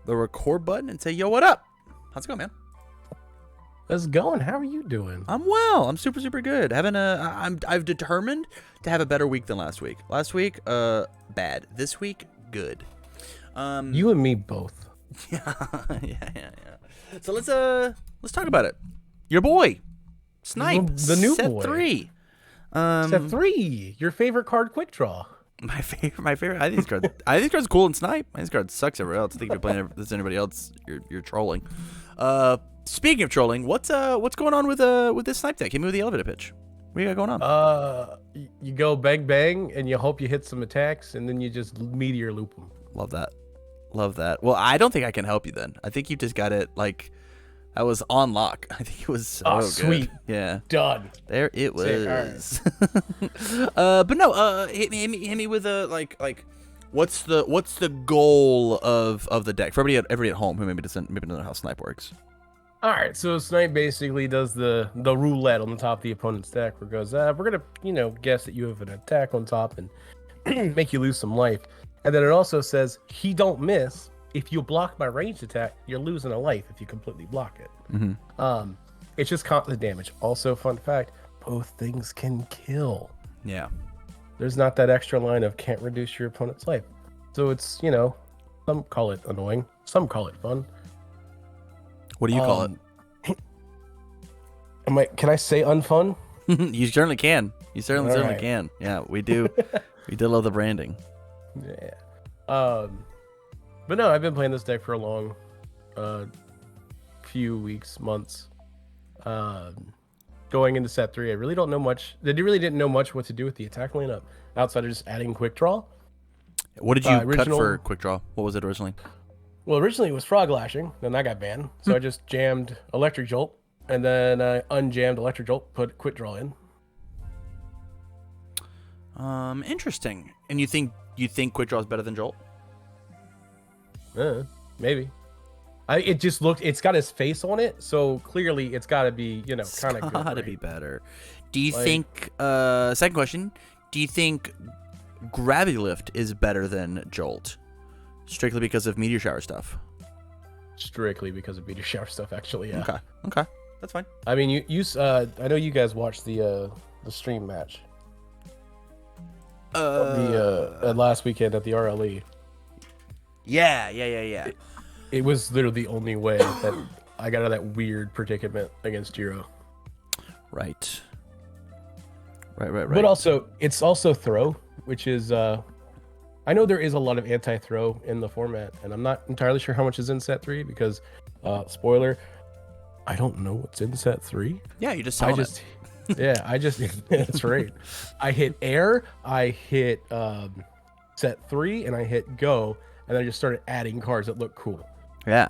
the record button and say, yo, what up? How's it going, man? How's it going? How are you doing? I'm well. I'm super, super good. I've determined to have a better week than last week. Last week, bad. This week, good. You and me both. Yeah. So let's talk about it. Your boy, Snipe, the new set boy. 3. Set 3. Your favorite card, quick draw. My favorite. I think this card's cool in Snipe. I think this card sucks everywhere else. I think if you're playing this anybody else, you're trolling. Speaking of trolling, what's going on with this Snipe deck? Hit me with the elevator pitch. What you got going on? You go bang bang, and you hope you hit some attacks, and then you just meteor loop them. Love that. Well, I don't think I can help you then. I think you just got it like I was on lock. I think it was so good. Sweet. Yeah. Done. There it was. But no, hit me with a like what's the goal of the deck for everybody at home who maybe doesn't know how Snipe works. All right, so Snipe basically does the roulette on the top of the opponent's deck, where it goes, we're gonna guess that you have an attack on top and make you lose some life, and then it also says he don't miss. If you block my ranged attack, you're losing a life if you completely block it. Mm-hmm. It's just constant damage. Also, fun fact, both things can kill. Yeah. There's not that extra line of can't reduce your opponent's life. So it's, some call it annoying, some call it fun. What do you call it? Can I say unfun? You certainly can. You certainly right. can. Yeah, we do. We do love the branding. Yeah. But no, I've been playing this deck for a long few weeks, months. Going into set 3, I really don't know much. They really didn't know much what to do with the attack lineup outside of just adding quick draw. What did you cut for quick draw? What was it originally? Well, originally it was Frog Lashing, then that got banned. So I just jammed Electric Jolt, and then I unjammed Electric Jolt, put quick draw in. Interesting. And you think quick draw is better than Jolt? Maybe. It just looked. It's got his face on it, so clearly it's got to be, kind of good. It's got to be better. Do you think? Second question. Do you think Gravity Lift is better than Jolt, strictly because of meteor shower stuff? Strictly because of meteor shower stuff, actually. Yeah. Okay, that's fine. I mean, I know you guys watched the stream match. Last weekend at the RLE. Yeah. It was literally the only way that I got out of that weird predicament against Jiro. Right. But also, it's also throw, which is, I know there is a lot of anti-throw in the format, and I'm not entirely sure how much is in set 3 because, spoiler, I don't know what's in set 3. Yeah, you just that's right. I hit air, I hit set 3, and I hit go, and I just started adding cards that look cool. Yeah.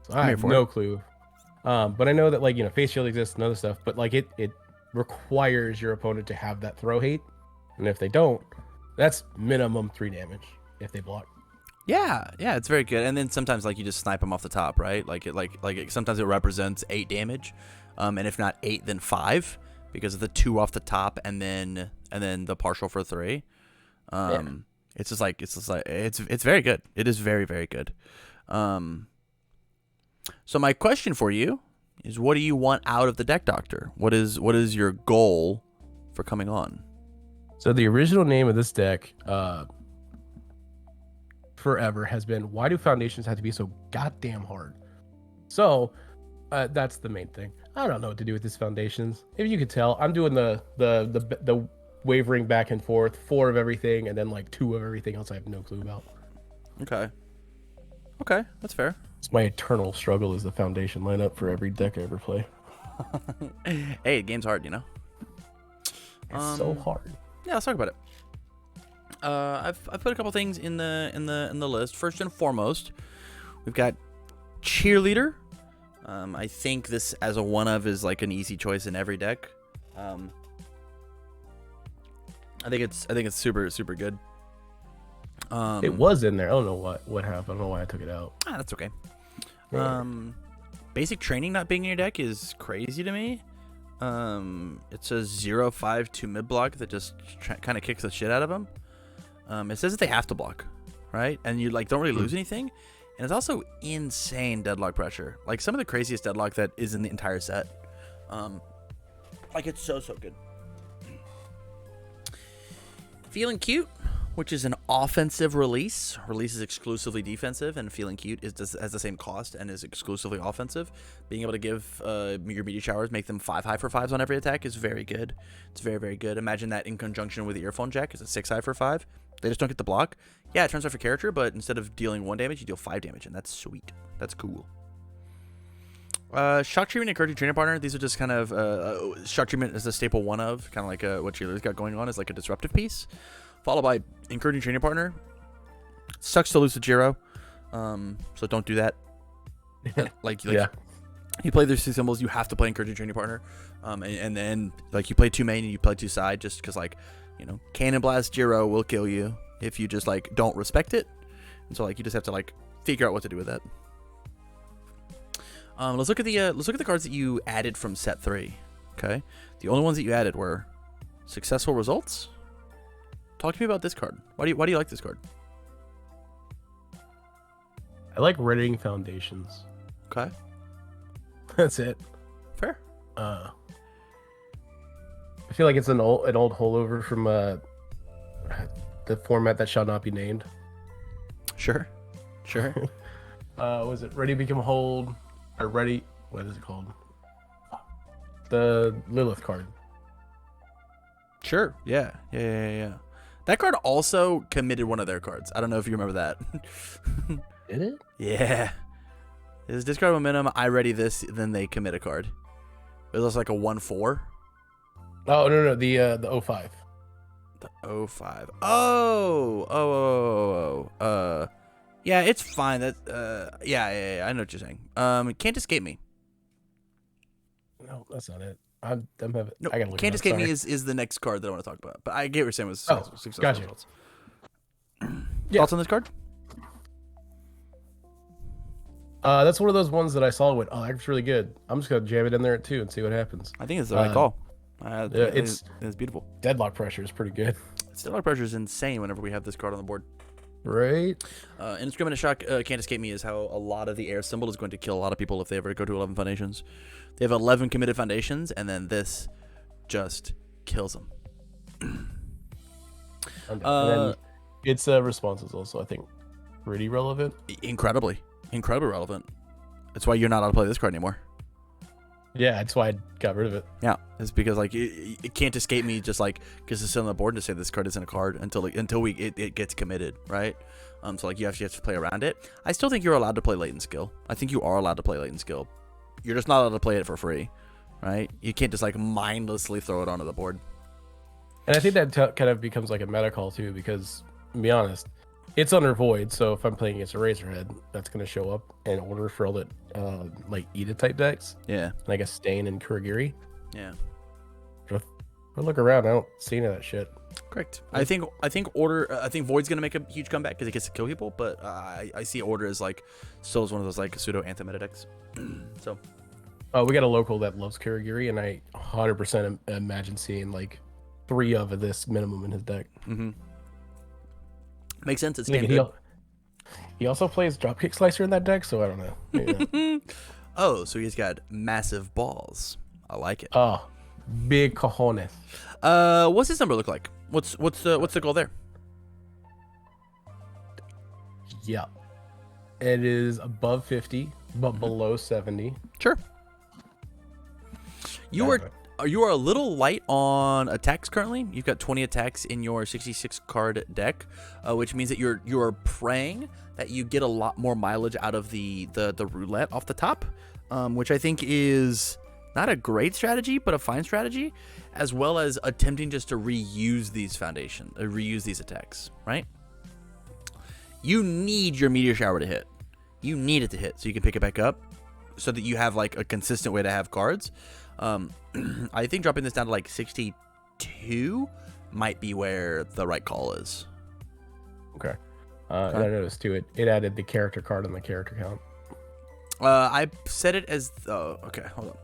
So I have no clue. But I know that face shield exists and other stuff, but it requires your opponent to have that throw hate. And if they don't, that's minimum 3 damage if they block. Yeah, it's very good. And then sometimes you just snipe them off the top, right? Sometimes it represents 8 damage. And if not 8, then 5 because of the 2 off the top and then the partial for 3. It's very good. It is very, very good. So my question for you is, what do you want out of the deck doctor? What is your goal for coming on? So the original name of this deck forever has been, why do foundations have to be so goddamn hard? So that's the main thing. I don't know what to do with these foundations. If you could tell, I'm doing the wavering back and forth, 4 of everything, and then 2 of everything else I have no clue about. Okay, that's fair. It's my eternal struggle is the foundation lineup for every deck I ever play. Hey, the game's hard, It's so hard. Yeah, let's talk about it. I've put a couple things in the list. First and foremost, we've got Cheerleader. I think this as a one of is an easy choice in every deck. I think it's super, super good. It was in there. I don't know what happened. I don't know why I took it out. That's okay. Basic training not being in your deck is crazy to me. It's a 0/5/2 mid block that just kind of kicks the shit out of them. It says that they have to block, right? And you don't really lose anything. and it's also insane deadlock pressure. Like some of the craziest deadlock that is in the entire set. Like it's so good. Feeling Cute, which is an offensive release. Release is exclusively defensive, and Feeling Cute has the same cost and is exclusively offensive. Being able to give your meteor showers, make them 5 high for 5s on every attack is very good. It's very good. Imagine that in conjunction with the earphone jack is a 6 high for 5. They just don't get the block. Yeah, it turns out for character, but instead of dealing 1 damage, you deal 5 damage, and that's sweet. That's cool. Shock Treatment and Encouraging Training Partner. These are just kind of Shock Treatment is a staple one of, kind of like what Cheerleader's got going on is like a disruptive piece. Followed by Encouraging Training Partner. Sucks to lose to Jiro, so don't do that. Yeah. You play those 2 symbols, you have to play Encouraging Training Partner, and then like you play 2 main and you play 2 side, just because like Cannon Blast Jiro will kill you if you just like don't respect it, and so like you just have to like figure out what to do with that. Let's look at the cards that you added from set 3. Okay, the only ones that you added were Successful Results. Talk to me about this card. Why do you like this card? I like Readying Foundations. Okay. That's it. Fair. I feel like it's an old holdover from the format that shall not be named. Sure. Was it Ready Become Hold or Ready? What is it called? The Lilith card. Sure. Yeah. That card also committed one of their cards. I don't know if you remember that. Did it? Yeah. It was discard momentum. I ready this. Then they commit a card. It was like a 1/4. Oh no, the 05. The 05. Yeah, it's fine. That yeah. I know what you're saying. Can't Escape Me. No, that's not it. I'm having. No, I gotta look. Can't Escape Me is the next card that I want to talk about. But I get what you're saying was gotcha. Results. Thoughts on this card? That's one of those ones that I saw with. Oh, that's really good. I'm just gonna jam it in there too and see what happens. I think it's the right call. It's beautiful. Deadlock pressure is pretty good. Deadlock pressure is insane whenever we have this card on the board. Right. Indiscriminate Shock, Can't Escape Me is how a lot of the air symbol is going to kill a lot of people if they ever go to 11 foundations. They have 11 committed foundations, and then this just kills them. And then its response is also, I think, pretty relevant. Incredibly relevant. That's why you're not allowed to play this card anymore. Yeah, that's why I got rid of it. Yeah, it's because like it Can't Escape Me, just like because it's still on the board to say this card isn't a card until it gets committed, right? So like you have to play around it. I still think you're allowed to play Latent Skill. I think you are allowed to play Latent Skill. You're just not allowed to play it for free, right? You can't just like mindlessly throw it onto the board. And I think that kind of becomes like a meta call too, because to be honest, it's under Void. So if I'm playing against a Razorhead, that's going to show up in order for all the like Edith type decks. Yeah. And I guess Stain and Kuragiri. Yeah. If I look around, I don't see any of that shit. Correct. I think Void's gonna make a huge comeback because it gets to kill people, but I see Order as like still as one of those like pseudo anti-meta decks. So. We got a local that loves Kuragiri, and I 100% imagine seeing like 3 of this minimum in his deck. Mm-hmm. Makes sense. It's he also plays Dropkick Slicer in that deck, so I don't know. Yeah. Oh, so he's got massive balls. I like it. Oh, big cojones. What's his number look like? What's the goal there? Yeah, it is above 50, but below 70. Sure. You are a little light on attacks currently. You've got 20 attacks in your 66 card deck, which means that you're praying that you get a lot more mileage out of the roulette off the top, which I think is not a great strategy, but a fine strategy, as well as attempting just to reuse these attacks, right? You need your Meteor Shower to hit. You need it to hit so you can pick it back up so that you have like a consistent way to have cards. I think dropping this down to like 62 might be where the right call is. Okay. And I noticed too, it added the character card on the character count. I set it as okay, hold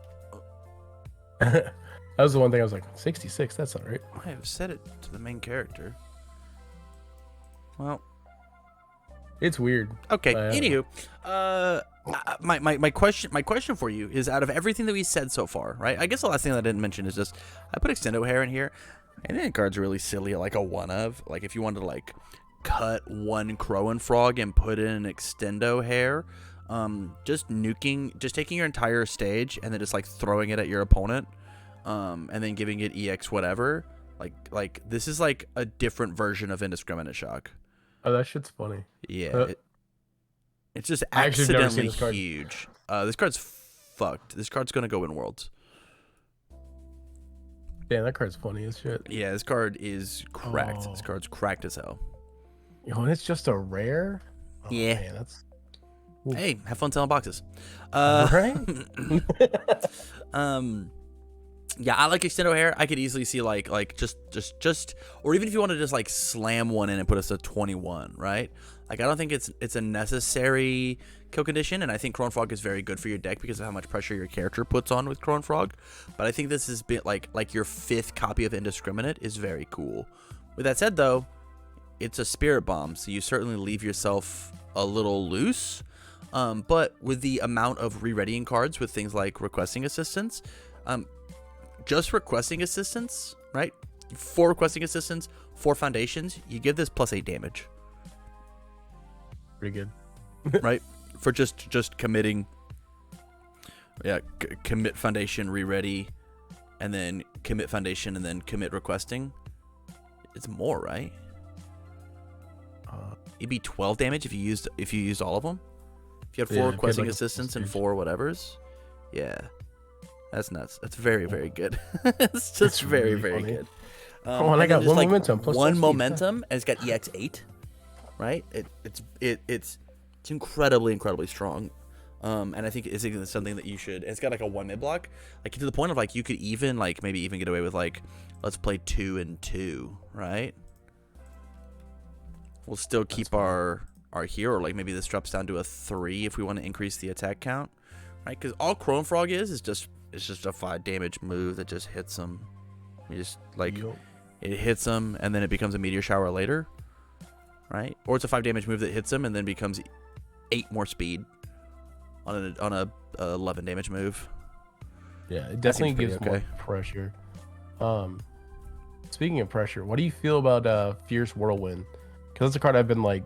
on. That was the one thing I was like, 66, that's not right. I have set it to the main character. Well, It's weird. Okay. Anywho, my question for you is, out of everything that we said so far, right? I guess the last thing that I didn't mention is just I put extendo hair in here. I think the card's really silly, like a one of. Like if you wanted to like cut one Crow and Frog and put in an extendo hair, just taking your entire stage and then just like throwing it at your opponent, and then giving it EX whatever. Like this is like a different version of indiscriminate shock. Oh, that shit's funny. Yeah. It's just accidentally huge. This card's fucked. This card's gonna go in Worlds. Damn, that card's funny as shit. Yeah, this card is cracked. This card's cracked as hell. Yo, and it's just a rare? Oh, yeah. Man, that's... Hey, have fun selling boxes. Right? Yeah, I like extendo hair. I could easily see like just or even if you want to just like slam one in and put us at 21, right? Like I don't think it's a necessary kill condition, and I think Crow and Frog is very good for your deck because of how much pressure your character puts on with Crow and Frog. But I think this is bit like your 5th copy of Indiscriminate is very cool. With that said though, it's a Spirit Bomb, so you certainly leave yourself a little loose. But with the amount of re-readying cards with things like Requesting Assistance, just Requesting Assistance, right? 4 Requesting Assistance, 4 Foundations, you give this +8 damage. Pretty good. Right? For just committing. Yeah, commit Foundation, re-ready, and then commit Foundation, and then commit Requesting. It's more, right? It'd be 12 damage if you used all of them. If you had 4 Requesting Assistance and 4 whatevers. Yeah. That's nuts. That's very, very good. It's just very, really very good. Oh, and I got one momentum. Plus one momentum, and it's got EX8, right? It's incredibly, incredibly strong. And I think it's something that you should. It's got like a 1 mid block, like to the point of like you could even like maybe even get away with like let's play 2 and 2, right? We'll still keep our hero. Like maybe this drops down to a 3 if we want to increase the attack count, right? Because all Crow and Frog is just. It's just a 5 damage move that just hits them. You just like it hits them and then it becomes a meteor shower later, right? Or it's a 5 damage move that hits them and then becomes 8 more speed on a 11 damage move. Yeah, it definitely gives more pressure. Speaking of pressure, what do you feel about Fierce Whirlwind? Because that's a card I've been like,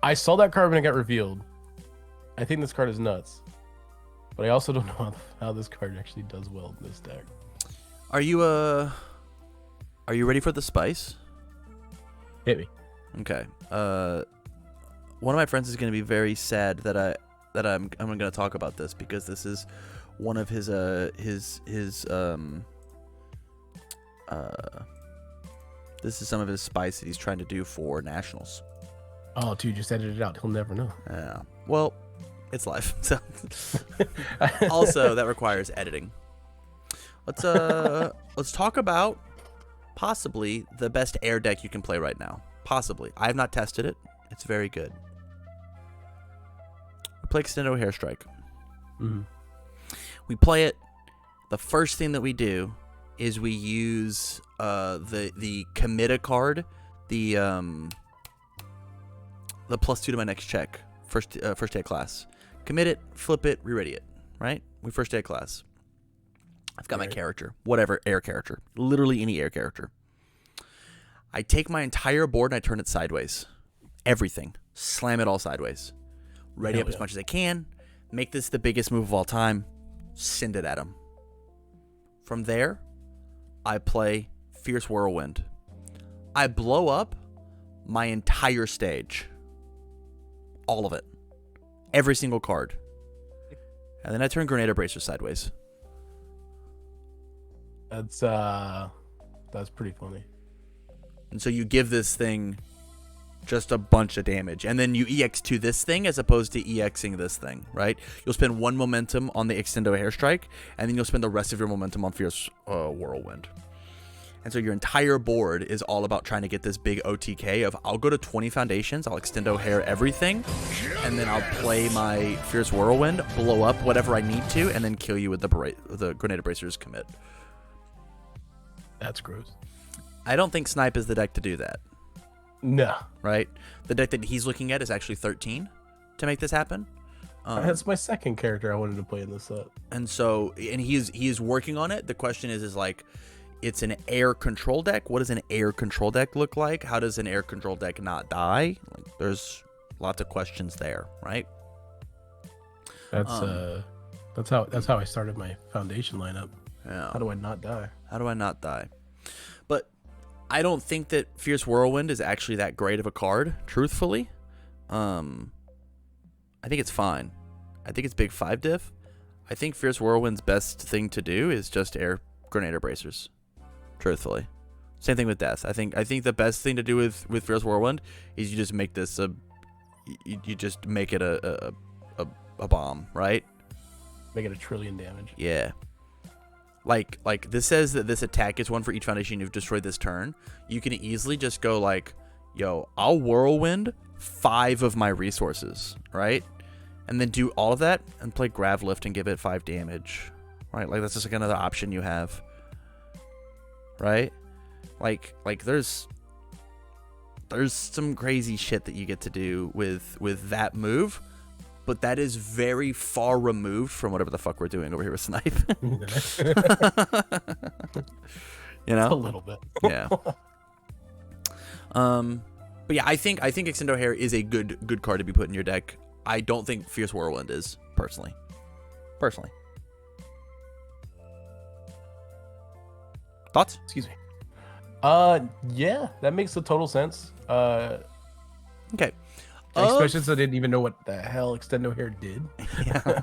I saw that card when it got revealed. I think this card is nuts. But I also don't know how this card actually does well in this deck. Are you ready for the spice? Hit me. Okay. One of my friends is going to be very sad that I'm going to talk about this because this is one of his this is some of his spice that he's trying to do for nationals. Oh, dude, just edit it out. He'll never know. Yeah. Well, it's live. So also that requires editing. Let's talk about possibly the best air deck you can play right now. Possibly. I have not tested it. It's very good. We play Extendo Hair Strike. Mm-hmm. We play it. The first thing that we do is we use the commit a card, the +2 to my next check. First day of class. Commit it, flip it, re-ready it, right? We first day of class. I've got my character, whatever air character, literally any air character. I take my entire board and I turn it sideways. Everything. Slam it all sideways. Ready up as much as I can. Make this the biggest move of all time. Send it at him. From there, I play Fierce Whirlwind. I blow up my entire stage. All of it. Every single card. And then I turn Grenade Bracer sideways. That's pretty funny. And so you give this thing just a bunch of damage. And then you EX to this thing as opposed to EXing this thing, right? You'll spend 1 momentum on the Extendo Hair Strike, and then you'll spend the rest of your momentum on Fierce Whirlwind. And so your entire board is all about trying to get this big OTK of I'll go to 20 foundations, I'll Extendo Hair everything, and then I'll play my Fierce Whirlwind, blow up whatever I need to, and then kill you with the Grenade Bracers commit. That's gross. I don't think Snipe is the deck to do that. No. right? The deck that he's looking at is actually 13 to make this happen. That's my second character I wanted to play in this set. And so, and he is working on it. The question is like, it's an air control deck. What does an air control deck look like? How does an air control deck not die? Like, there's lots of questions there, right? That's how I started my foundation lineup. Yeah. How do I not die? How do I not die? But I don't think that Fierce Whirlwind is actually that great of a card, truthfully. I think it's fine. I think it's big 5 diff. I think Fierce Whirlwind's best thing to do is just air Grenader Bracers, truthfully. Same thing with Death. I think the best thing to do with Fierce Whirlwind is you just make this you just make it a bomb, right? Make it a trillion damage. Yeah. Like this says that this attack is one for each foundation you've destroyed this turn. You can easily just go like, yo, I'll Whirlwind 5 of my resources, right? And then do all of that and play Grav Lift and give it 5 damage, right? Like that's just like another option you have, right? Like there's some crazy shit that you get to do with that move, but that is very far removed from whatever the fuck we're doing over here with Snipe. You know, a little bit. Yeah. But yeah, I think Extendo Hair is a good card to be put in your deck. I don't think Fierce Whirlwind is, personally. Thoughts? Excuse me. Yeah, that makes a total sense. Okay. Especially since I didn't even know what the hell Extendo Hair did. Yeah.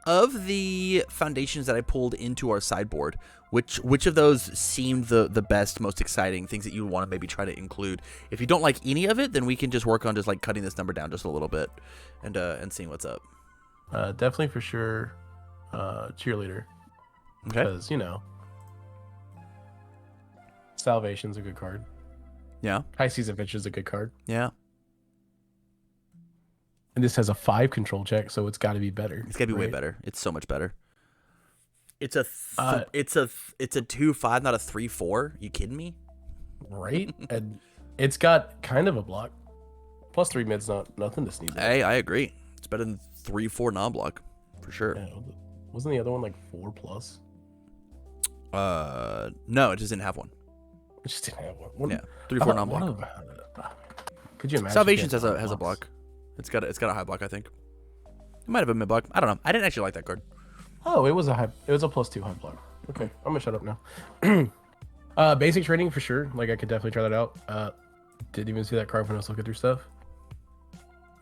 Of the foundations that I pulled into our sideboard, which of those seemed the best, most exciting things that you want to maybe try to include? If you don't like any of it, then we can just work on just like cutting this number down just a little bit and seeing what's up. Definitely for sure, Cheerleader. Okay. Because, Salvation's a good card. Yeah. High Season Fish is a good card. Yeah. And this has a 5 control check, so it's got to be better. It's got to be way better. It's so much better. It's a 2/5, not a 3/4. You kidding me? Right? And it's got kind of a block. +3 mid's nothing to sneeze at. Hey, I agree. It's better than 3/4 non-block for sure. Yeah, wasn't the other one like 4+? No, it just didn't have one. It just didn't have one. Yeah, 3/4 non-block. Could you imagine? Salvations has a block. It's got a high block, I think. It might have a mid block. I don't know. I didn't actually like that card. Oh, it was a +2 high block. Okay, I'm gonna shut up now. Basic trading for sure. Like I could definitely try that out. Didn't even see that card when I was looking through stuff.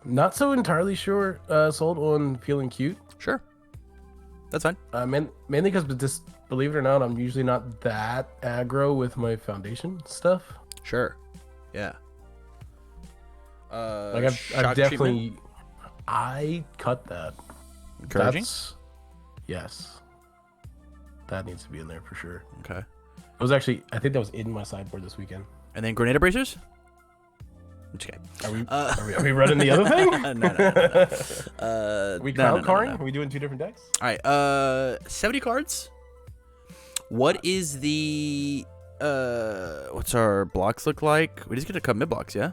Not so entirely sure. Sold on feeling cute. Sure, that's fine. Mainly because just believe it or not, I'm usually not that aggro with my foundation stuff. Sure. Yeah. Like I've definitely treatment? I cut that. Encouraging? Yes. That needs to be in there for sure. Okay. It was actually, I think that was in my sideboard this weekend. And then Grenader Bracers? I'm just kidding. Are we running the other thing? No. We cloud carring? Are we doing 2 different decks? All right. 70 cards. What is the what's our blocks look like? We just get to cut mid blocks, yeah?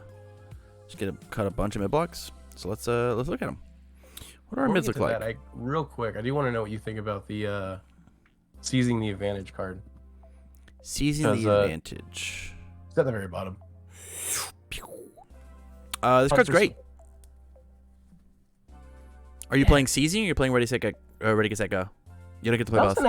Just get to cut a bunch of mid blocks. So let's look at them. What do our mids look like? Real quick, I do want to know what you think about the seizing the advantage card. Seizing the advantage. It's at the very bottom. This card's great. Are you playing seizing or you're playing ready, set, go? You don't get to play both.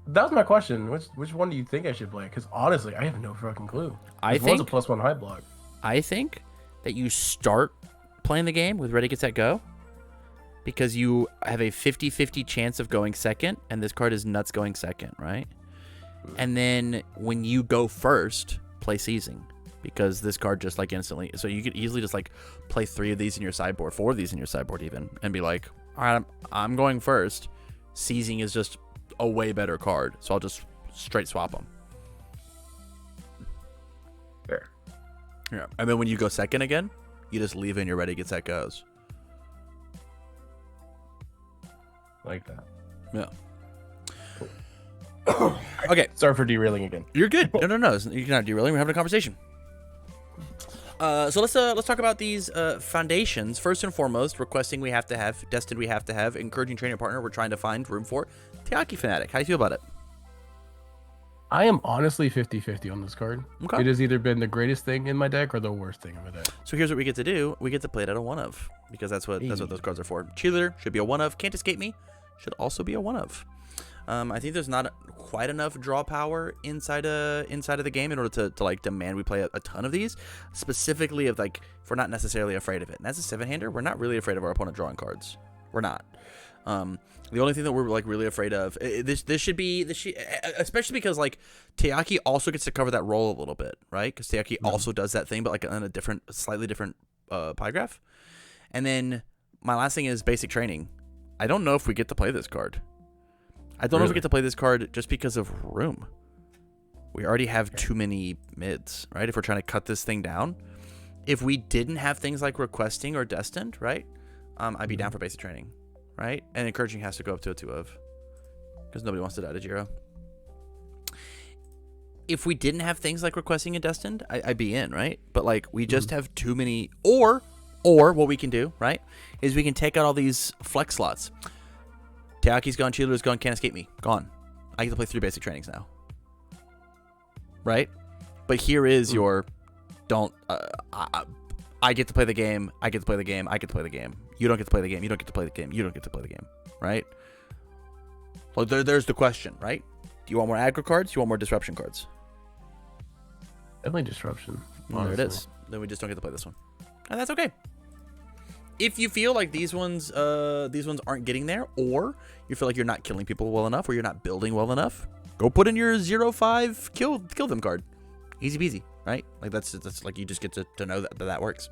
That was my question. Which one do you think I should play? Because honestly, I have no fucking clue. I think one's a +1 high block. I think that you start playing the game with ready, get, set, go. Because you have a 50-50 chance of going second, and this card is nuts going second, right? And then when you go first, play seizing. Because this card just like instantly, so you could easily just like play 3 of these in your sideboard, 4 of these in your sideboard even, and be like, all right, I'm going first. Seizing is just a way better card, so I'll just straight swap them. Fair. Yeah, and then when you go second again, you just leave in your ready, get, set, goes. Like that. Yeah. Okay. Sorry for derailing again. You're good. No. You're not derailing. We're having a conversation. So let's talk about these foundations. First and foremost, requesting we have to have, destined we have to have, encouraging trainer partner we're trying to find room for. Teaki Fanatic, how do you feel about it? I am honestly 50-50 on this card. Okay. It has either been the greatest thing in my deck or the worst thing in my deck. So here's what we get to do. We get to play it at a 1-of, because that's what those cards are for. Cheerleader should be a 1-of. Can't Escape Me should also be a 1-of. I think there's not quite enough draw power inside of the game in order to like demand we play a ton of these. Specifically, if we're not necessarily afraid of it. And as a 7-hander, we're not really afraid of our opponent drawing cards. We're not. The only thing that we're like really afraid of this should especially because like Teaki also gets to cover that role a little bit, right? Because Teaki also does that thing, but like on a slightly different pie graph. And then my last thing is basic training. I don't know if we get to play this card. I don't know if we get to play this card just because of room. We already have too many mids, right? If we're trying to cut this thing down, if we didn't have things like requesting or destined, right? I'd be down for basic training. Right? And encouraging has to go up to a 2-of. Because nobody wants to die to Jiro. If we didn't have things like requesting and destined, I'd be in, right? But like we just have too many. Or what we can do, right, is we can take out all these flex slots. Teaki's gone, Cheerleader's gone, Can't Escape Me. Gone. I get to play 3 basic trainings now. Right? But here is your I get to play the game. I get to play the game. I get to play the game. You don't get to play the game. You don't get to play the game. You don't get to play the game. Right? Well, there's the question, right? Do you want more aggro cards? Do you want more disruption cards? Definitely disruption. Well, there it is. Then we just don't get to play this one. And that's okay. If you feel like these ones aren't getting there, or you feel like you're not killing people well enough, or you're not building well enough, go put in your 0-5 kill them card. Easy peasy, right? Like that's like you just get to know that works.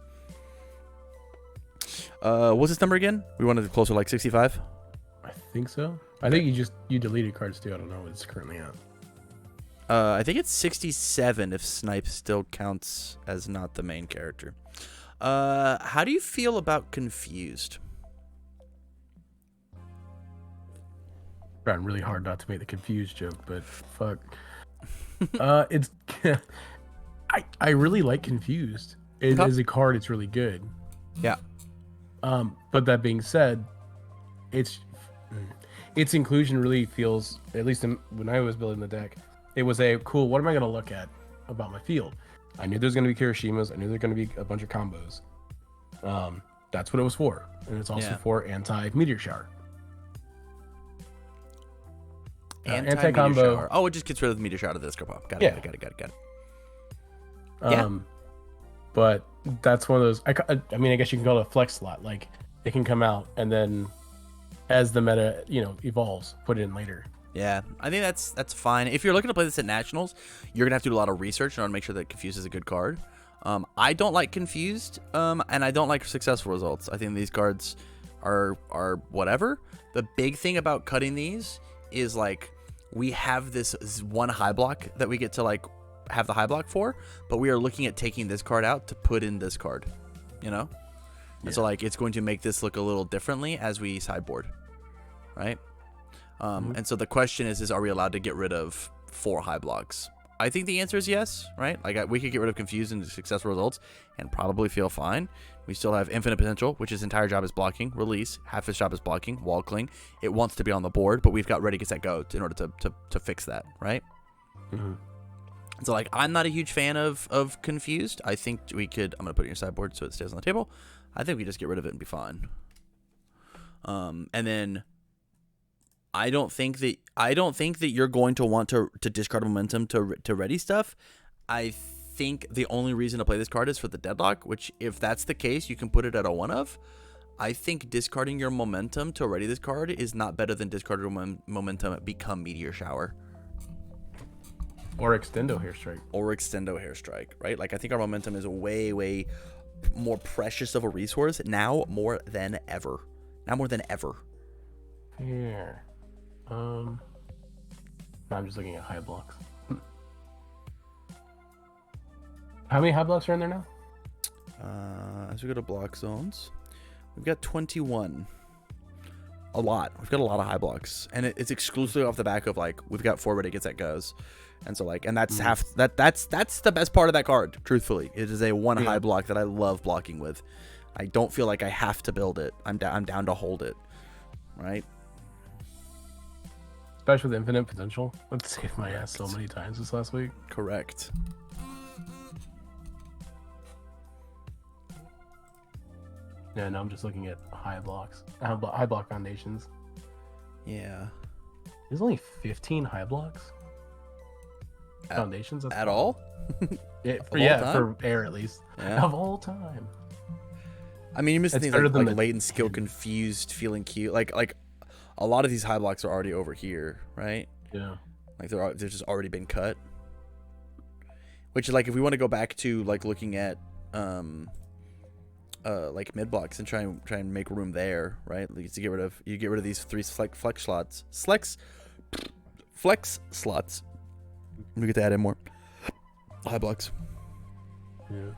What's this number again? We wanted it closer, like 65. I think so. I think you deleted cards too. I don't know what it's currently at. I think it's 67 if Snipe still counts as not the main character. How do you feel about Confused? Trying really hard not to make the Confused joke, but fuck. It's I really like Confused. As a card, it's really good. Yeah. But that being said, its inclusion really feels, at least when I was building the deck, it was a cool, what am I going to look at about my field? I knew there's going to be Kirishimas. I knew there's going to be a bunch of combos. That's what it was for. And it's also for anti-meteor shower. Anti-combo. Oh, it just gets rid of the meteor shower of the disco pop. Got it. But that's one of those, I mean, I guess you can call it a flex slot. Like, it can come out, and then as the meta, evolves, put it in later. Yeah, I think that's fine. If you're looking to play this at Nationals, you're going to have to do a lot of research in order to make sure that Confused is a good card. I don't like Confused, and I don't like Successful Results. I think these cards are whatever. The big thing about cutting these is, like, we have this one high block that we get to, like, have the high block for, but we are looking at taking this card out to put in this card, And so, like, it's going to make this look a little differently as we sideboard, right? And so the question is are we allowed to get rid of 4 high blocks? I think the answer is yes, right? Like, we could get rid of Confused and Successful Results and probably feel fine. We still have Infinite Potential, which his entire job is blocking. Release, half his job is blocking. Wall Cling, it wants to be on the board, but we've got Ready, Get, Set, Go in order to fix that, right? So, like, I'm not a huge fan of Confused. I think we could, I'm going to put it in your sideboard so it stays on the table. I think we just get rid of it and be fine. And then I don't think that you're going to want to discard momentum to ready stuff. I think the only reason to play this card is for the deadlock, which, if that's the case, you can put it at a 1-of. I think discarding your momentum to ready this card is not better than discarding momentum become Meteor Shower. Or Extendo Hairstrike. Right? Like, I think our momentum is way, way more precious of a resource now more than ever. Here. I'm just looking at high blocks. How many high blocks are in there now? As we go to block zones, we've got 21. A lot. We've got a lot of high blocks, and it's exclusively off the back of, like, we've got 4 Ready, Get, Set, Goes, And so and that's that's the best part of that card. Truthfully, it is a one high block that I love blocking with. I don't feel like I have to build it. I'm down to hold it, right? Especially with infinite potential. That saved my ass so many times this last week. Correct. Yeah, now I'm just looking at high block foundations. Yeah. There's only 15 high blocks foundations at all. For air at least of all time. I mean, you missed things like latent skill, confused, feeling cute. Like a lot of these high blocks are already over here, right? Yeah. Like they're just already been cut. Which if we want to go back to looking at mid blocks and try and make room there, right? Like to get rid of these 3 flex slots. Flex slots. We get to add in more high blocks. Yeah.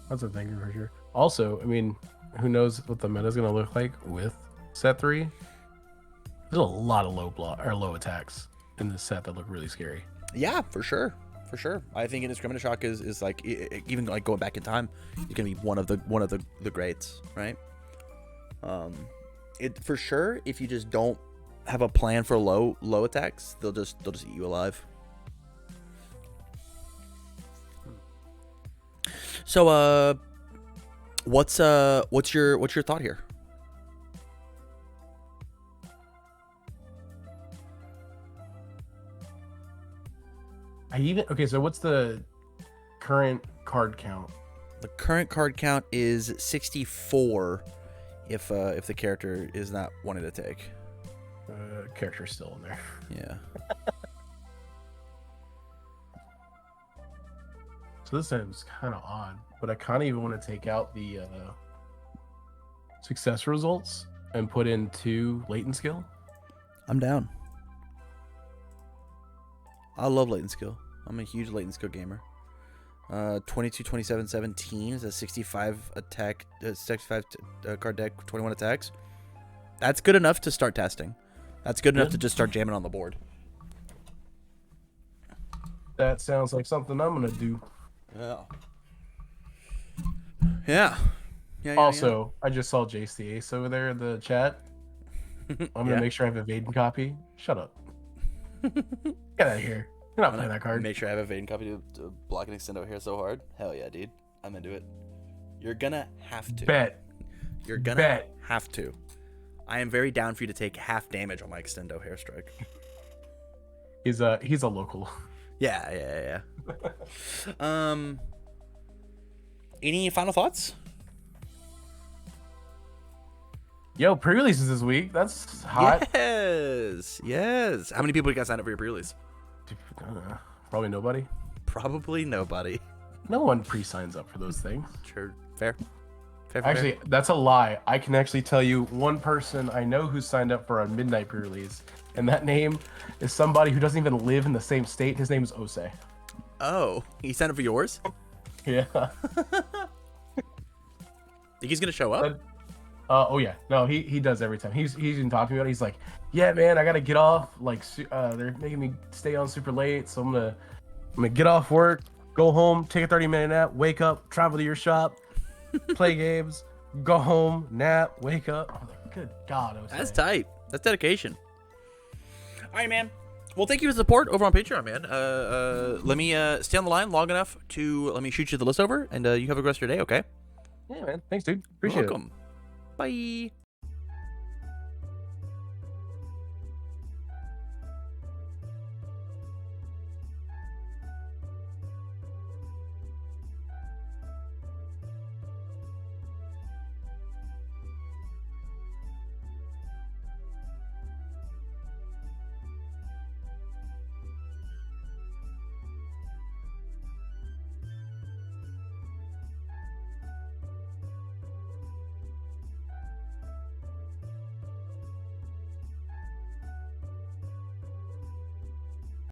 That's a thing for sure. Also, I mean, who knows what the meta is going to look like with set 3? There's a lot of low attacks in this set that look really scary. Yeah, for sure. I think Indiscriminate Shock is even going back in time, he's gonna be one of the greats, right? It for sure. If you just don't have a plan for low attacks, they'll just eat you alive. So what's your thought here? So what's the current card count? The current card count is 64 if the character is not wanting to take. Character's still in there. Yeah. So this seems kind of odd, but I kind of even want to take out the success results and put in 2 latent skill. I'm down. I love latent skill. I'm a huge latent skill gamer. 22, 27, 17 is a 65 attack, 65 card deck, 21 attacks. That's good enough to start testing. That's good enough to just start jamming on the board. That sounds like something I'm gonna do. Yeah. Also, I just saw Jace the Ace over there in the chat. I'm gonna make sure I have a Vaden copy. Shut up. Get out of here. You're not playing that card. Make sure I have a Vaden copy to block and extend out here so hard. Hell yeah, dude. I'm into it. You're gonna have to. Bet. You're gonna have to. I am very down for you to take half damage on my extendo hairstrike. He's a local. Yeah. Any final thoughts? Yo, pre-releases this week. That's hot. Yes. How many people you got signed up for your pre-release? Probably nobody. Probably nobody. No one pre-signs up for those things. Sure. Fair. Actually, that's a lie. I can actually tell you one person I know who signed up for a midnight pre-release, and that name is somebody who doesn't even live in the same state. His name is Ose. Oh, he signed up for yours? Yeah. Think he's gonna show up? Oh yeah, no, he does every time. He's even talking about it. He's like, yeah, man, I gotta get off. Like, they're making me stay on super late, so I'm gonna get off work, go home, take a 30-minute nap, wake up, travel to your shop, play games, go home, nap, wake up. I'm like, good God, that's tight. That's dedication. All right, man. Well, thank you for the support over on Patreon, man. Let me stay on the line long enough to let me shoot you the list over, and you have a good rest of your day, okay? Yeah, man. Thanks, dude. Appreciate it. Bye.